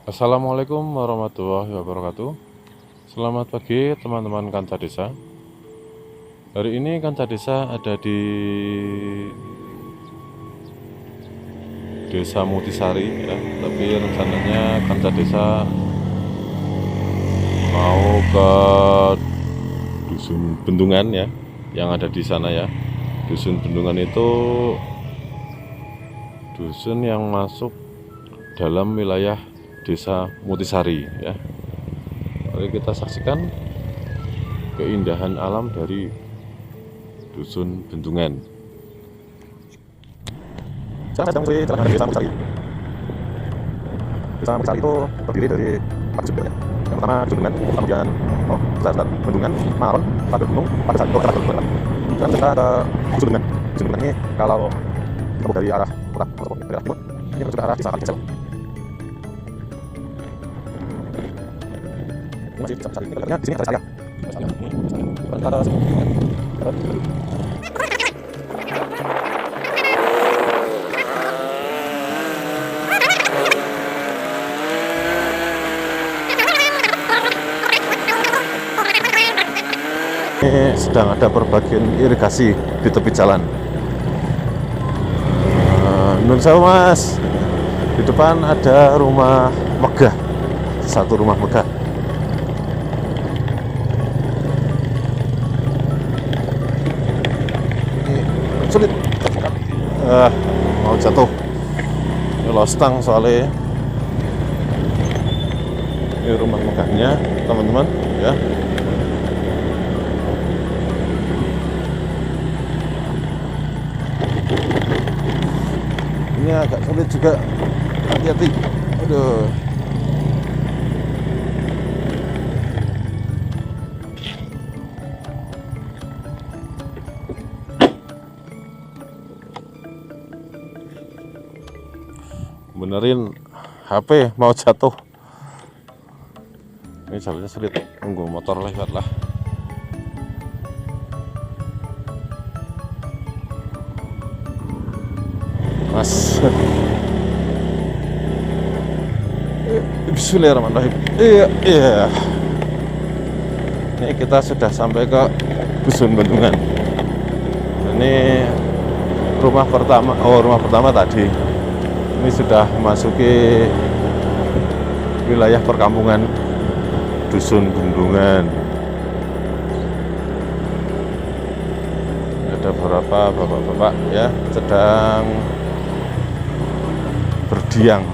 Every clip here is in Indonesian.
Assalamualaikum warahmatullahi wabarakatuh. Selamat pagi teman-teman Kanca Desa. Hari ini Kanca Desa ada di Desa Mutisari ya. Tapi rencananya Kanca Desa mau ke Dusun Bendungan ya, yang ada di sana ya. Dusun Bendungan itu dusun yang masuk dalam wilayah Desa Mutisari ya. Mari kita saksikan keindahan alam dari Dusun Bendungan. Sekarang saya sedang berjalan ke Desa Mutisari. Desa Mutisari itu terdiri dari 4 dusun ya. Yang pertama Dusun Bendungan, kemudian Bendungan, Maron, Pagar Gunung, pada saat itu kita Bendungan. Sekarang kita ke Dusun Bendungan. Dusun Bendungan ini kalau kita dari arah kota ataupun dari arah timur, ini menuju ke arah Desa Kalisel. Ini masih Desa Mutisari. Ini kelihatannya di sini ada saya. Ada sini. Ini sedang ada perbagian irigasi di tepi jalan. Menurut saya mas, di depan ada rumah megah, satu rumah megah. Ini sulit, mau jatuh. Ini lostang soalnya. Ini rumah megahnya, teman-teman ya. Ini agak sulit juga, hati-hati. Aduh. Benerin HP mau jatuh. Ini jalannya sulit, tunggu motor lewat lah. Mas. Bismillahirrahmanirrahim. Iya. Ini kita sudah sampai ke Dusun Bendungan. Ini rumah pertama tadi. Ini sudah memasuki wilayah perkampungan Dusun Bendungan. Ada beberapa bapak-bapak ya sedang berdiam.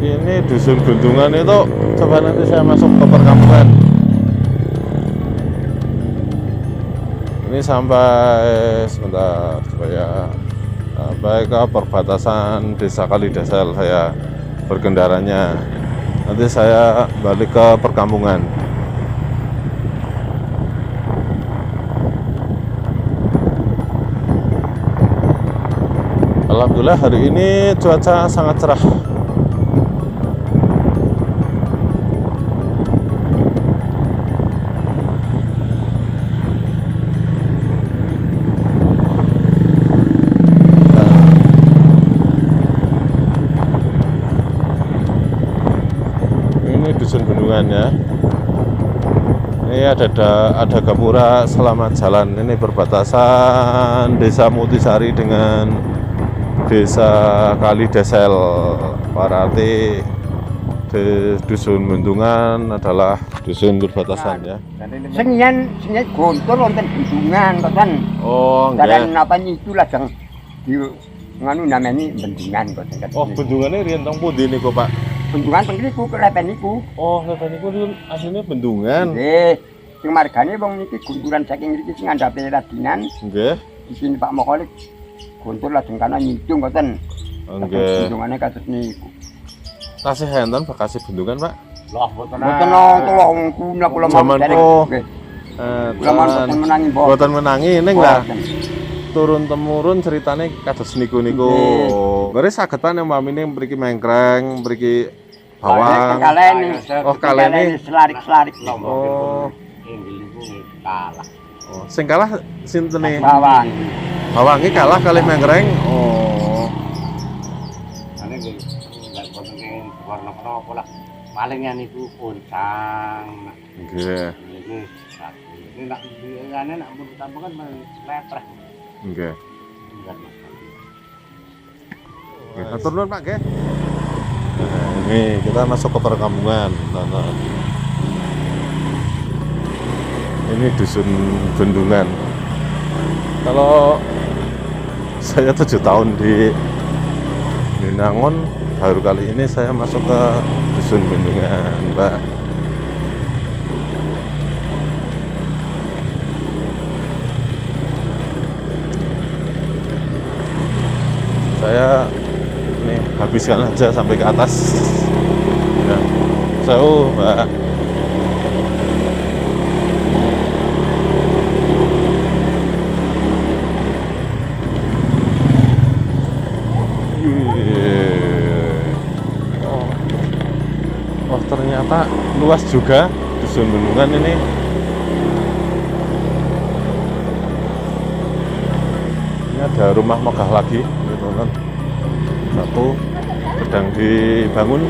Ini Dusun Bendungan itu, coba nanti saya masuk ke perkampungan. Ini sampai sebentar supaya sampai ke perbatasan Desa Kalidasel saya berkendaranya. Nanti saya balik ke perkampungan. Alhamdulillah hari ini cuaca sangat cerah. Dusun Bendungan ya. Ini ada gapura selamat jalan. Ini perbatasan Desa Mutisari dengan Desa Kalidasel. Berarti Dusun Bendungan adalah dusun perbatasan ya. Sing yen Gontor wonten Bendungan to kan. Oh, Dalan nggih. napa niku lajeng di nganu namani Bendungan kok. Oh, bendungannya riyen teng pundi niku, Pak? Bendungan teng niku klepen niku. Oh, lepen niku asline bendungan. Nggih. Sing margane wong niki gunturan saking mriki sing ngandhape radinan. Nggih. Di sini Pak Mokolik Gontor lajeng kana nyicung ngoten. Nggih. Bendungane kados niku. Tasih enten Bekasi Bendungan, Pak? Lah boten kula kuna kula Zaman derek. ku. Nggih. Kula Kan boten menangi boten menangi ning lah Boten. turun temurun ceritane kados niku-niku. Nggih. Ngeri sagetan mamine mriki mengkreng, mriki bawang. Kaleni. Oh, kaleni. Selarik-selarik. Oh, Inggil niku kalah. oh, sing kalah sinten nih? Bawang. Bawangi kalah kalih mengkreng. Oh. Ane nggih enggak boten ing warna-warna lah. Palingnya niku kuncang. Nggih, Niku satu. Ini nak ane nak mun tampungan letreh. nggih. Enggak. Nggih, matur nuwun Pak nggih. Nah, ini kita masuk ke perkampungan. Nah. Ini dusun Bendungan. Kalau saya 7 tahun di Minangun, baru kali ini saya masuk ke dusun Bendungan, Mbak. Saya ini habiskan aja sampai ke atas. Ya. Jauh, Mbak. Oh, ternyata luas juga dusun Bendungan ini. Ini ada rumah megah lagi, teman-teman. Satu sedang dibangun.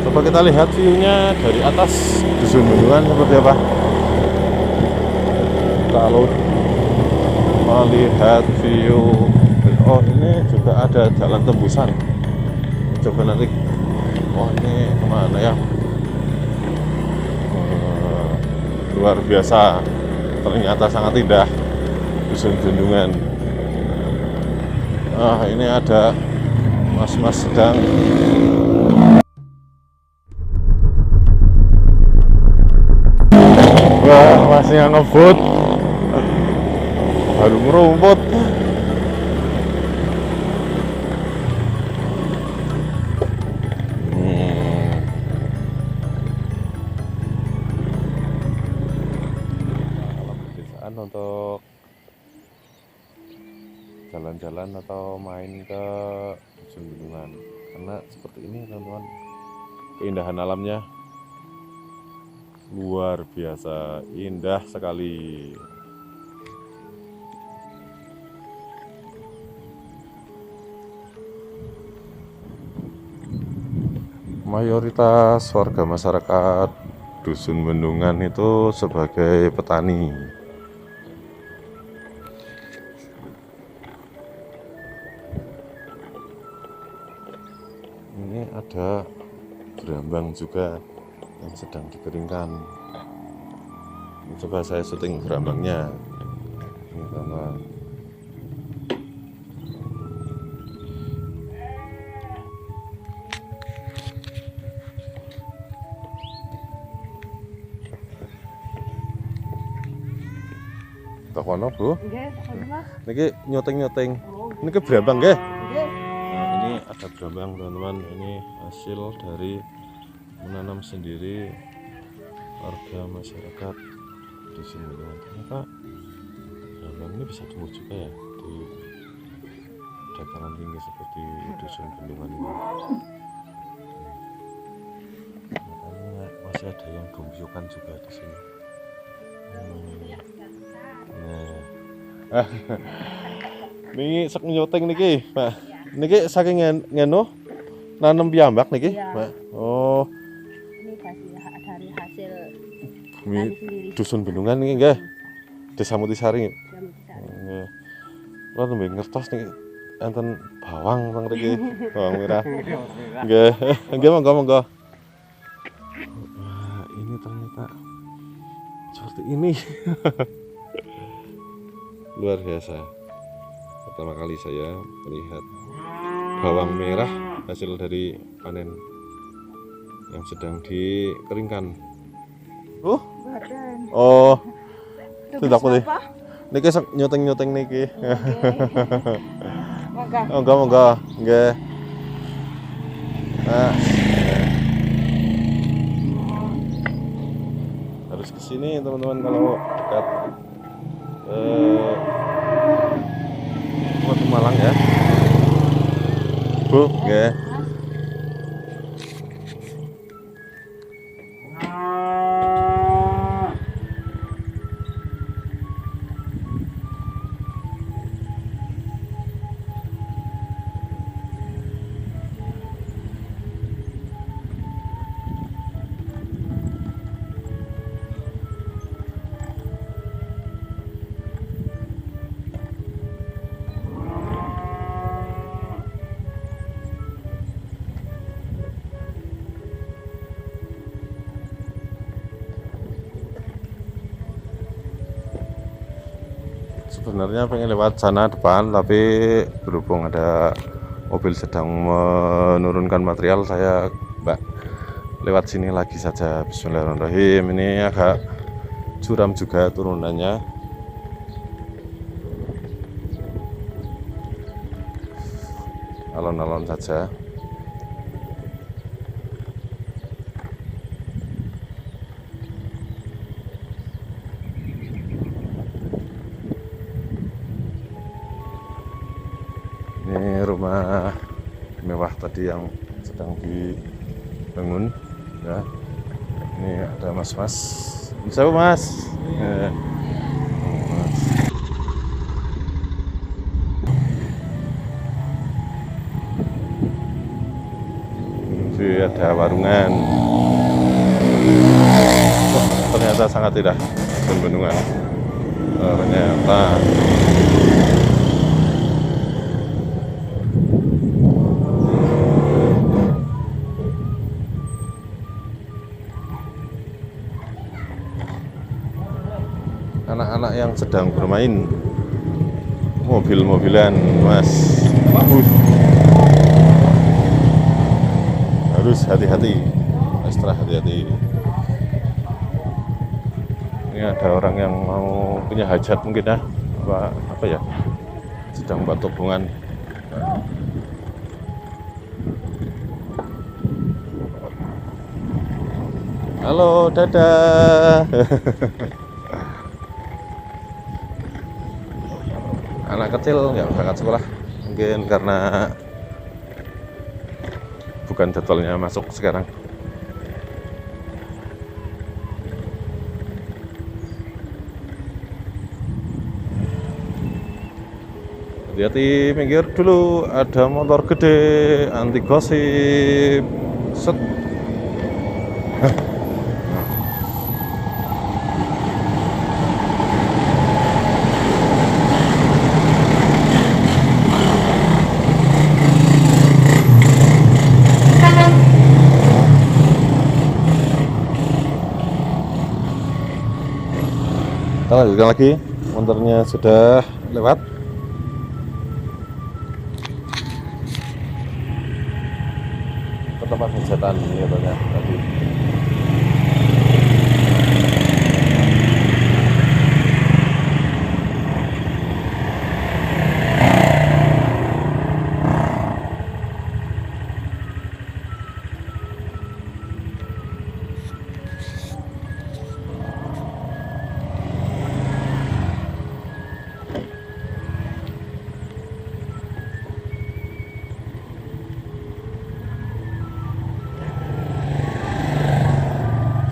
Coba kita lihat view-nya dari atas dusun Bendungan seperti apa. Kalau melihat view, oh ini juga ada jalan tembusan. Coba nanti, oh ini kemana ya? Luar biasa, ternyata sangat indah dusun Bendungan. Ini ada mas-mas sedang wah, masih yang ngebut baru ngerumput. Kalau pedesaan untuk jalan-jalan atau main ke dusun Bendungan, karena seperti ini teman-teman, keindahan alamnya luar biasa, indah sekali. Mayoritas warga masyarakat dusun Bendungan itu sebagai petani. Ini ada gerambang juga yang sedang dikeringkan. Coba saya syuting gerambangnya. Ini teman-teman. Tokono, Bu. Nggih, Mas. Niki nyoteng-nyoteng. Niki gerambang nggih. Nggih. Nah, ini ada gerambang teman-teman. Ini hasil dari menanam sendiri warga masyarakat dusun Bendungan. Ternyata gerambang ini bisa tumbuh juga ya di dataran tinggi seperti dusun Bendungan ini. Makanya masih ada yang gembyokan juga di sini. Nah. Niki sak nyoteng niki, Pak. Niki saking ngeno nanam piyambak niki, Iya. Pak. Oh, Ini dari hasil bumi tani sendiri. dusun Bendungan niki nggih. Desa Mutisari. Jam besar. Nggih. Kula nembe ngertos niki enten bawang teng mriki, bawang merah. Nggih. Nggih monggo. Wah, ini ternyata seperti ini. Luar biasa. Pertama kali saya melihat bawang merah hasil dari panen yang sedang dikeringkan. Badan. Oh, tidak Tugas boleh. apa? Niki sak nyoteng-nyoteng niki. Monggo. Nggih. Nah. sini teman-teman kalau dekat Kota Malang ya. Bu, ya. Sebenarnya pengen lewat sana depan, tapi berhubung ada mobil sedang menurunkan material, saya lewat sini lagi saja. Bismillahirrahmanirrahim. Ini agak curam juga turunannya. Alon-alon saja. Ini rumah mewah tadi yang sedang dibangun ya. Ini ada mas-mas. Bisa mas? Ya. Mas. Ini ada warungan. Oh, ternyata sangat tidak bendungan. Ternyata anak-anak yang sedang bermain mobil-mobilan, mas. Harus hati-hati, ekstra hati-hati. Ini ada orang yang mau punya hajat mungkin ya, apa ya, sedang buat hubungan. Halo, dadah. Anak kecil nggak berangkat sekolah, mungkin karena bukan jadwalnya masuk sekarang. Hati-hati, minggir dulu, ada motor gede anti gosip. Set. Kita lanjutkan lagi, motornya sudah lewat. Ke tempat hajatan ini katanya tadi.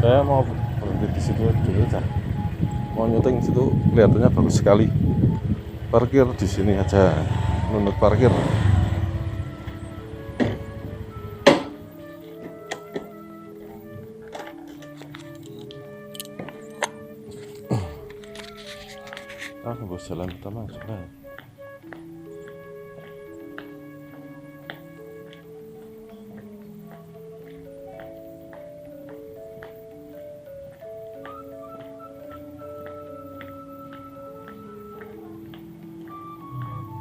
Saya mau berhenti di situ dulu, mau nyuting situ, kelihatannya bagus sekali. Parkir di sini aja, nunut parkir. Bos jalan utama sudah.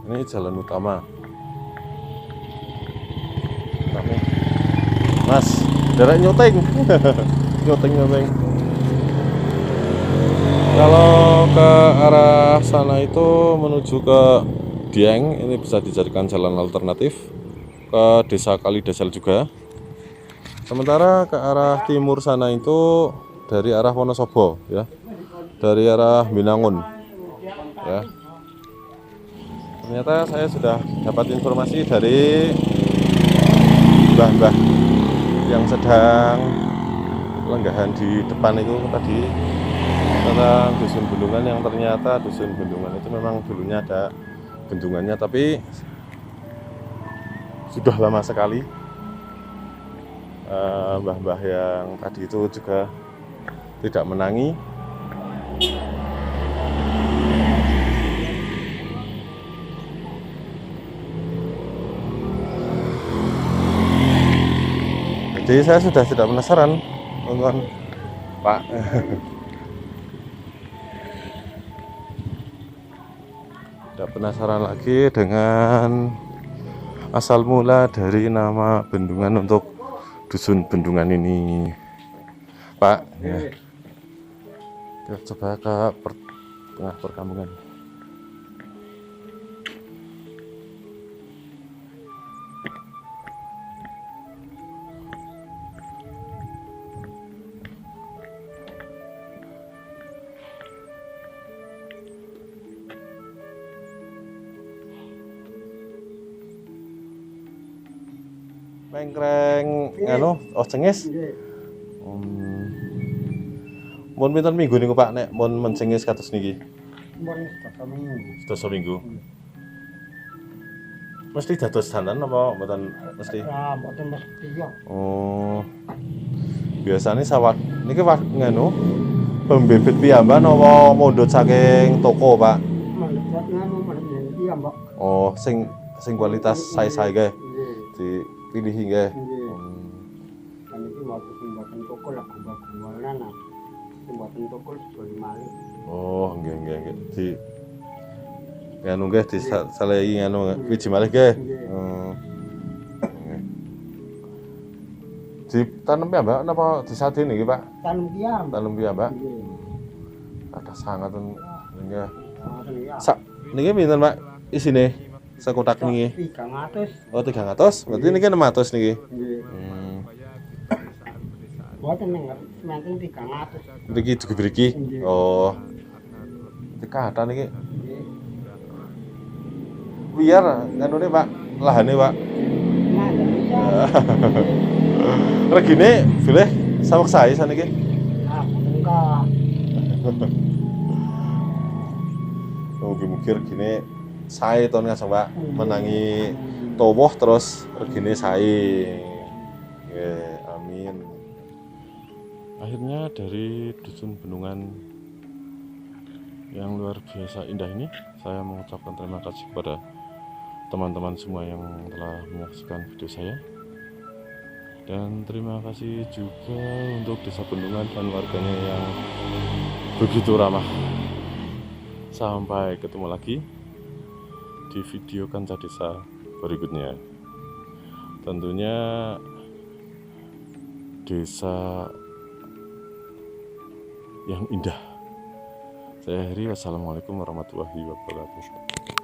Ini jalan utama. Mas, derek nyuting. Nyuting. Kalau ke arah sana itu menuju ke Dieng, ini bisa dijadikan jalan alternatif ke Desa Kalidasel juga. Sementara ke arah timur sana itu dari arah Wonosobo ya, dari arah Binangun ya. Ternyata saya sudah dapat informasi dari mbah-mbah yang sedang lenggahan di depan itu tadi tentang dusun bendungan, yang ternyata dusun bendungan itu memang dulunya ada bendungannya, tapi sudah lama sekali. Mbah-mbah yang tadi itu juga tidak menangi. Jadi saya sudah tidak penasaran, teman-teman, Pak. Tidak penasaran lagi dengan asal mula dari nama bendungan untuk dusun bendungan ini, Pak. Ya. Kita coba ke tengah perkampungan. Mengkreng anu oh cengis. Mun pinten minggu niku Pak nek mun mencengis kados niki? Mun sedasa minggu. Sedasa minggu. Mesti dados danan apa mboten mesti? Ah, mboten mesti ya. Oh. Biasanya sawat niki nganu pembibit piyambak napa mundhut saking toko, Pak? Mendhet nganu mendhet iki ya, Mbak. Oh, sing kualitas sae-sae nggih. Nggih. Dipilih nggih. Nggih. Kan iki waktu sing mboten toko lah gua-guanan. Sing mboten toko dibeli malih. Oh, nggih. Di nganu nggih disalehi nganu wiji malih nggih. Ditanam piyambak napa disade niki, Pak? Tanam diam. Tanam piyambak. Nggih. Ada sangat nggih. Ah, Sak niki pinten, Pak? Isine sekotak niki. 300. Oh, 300. Berarti niki 600 niki. Nggih. Mboten ning semanten 300. Niki dugi-dugi. Oh. Dikata niki. Nggih. Biar nganune, Pak, lahane, Pak. Nah, bisa. Regine bilih sawek sae saniki. Ah, enggak. Mugi-mugi regine sae to ngasem, Pak. Menangi tuwuh terus regine sae. Nggih, amin. Akhirnya dari dusun bendungan yang luar biasa indah ini, saya mengucapkan terima kasih kepada teman-teman semua yang telah menyaksikan video saya. Dan terima kasih juga untuk Desa Bendungan dan warganya yang begitu ramah. Sampai ketemu lagi di video Kancah Desa berikutnya. Tentunya desa yang indah. Saya akhiri, wassalamualaikum warahmatullahi wabarakatuh.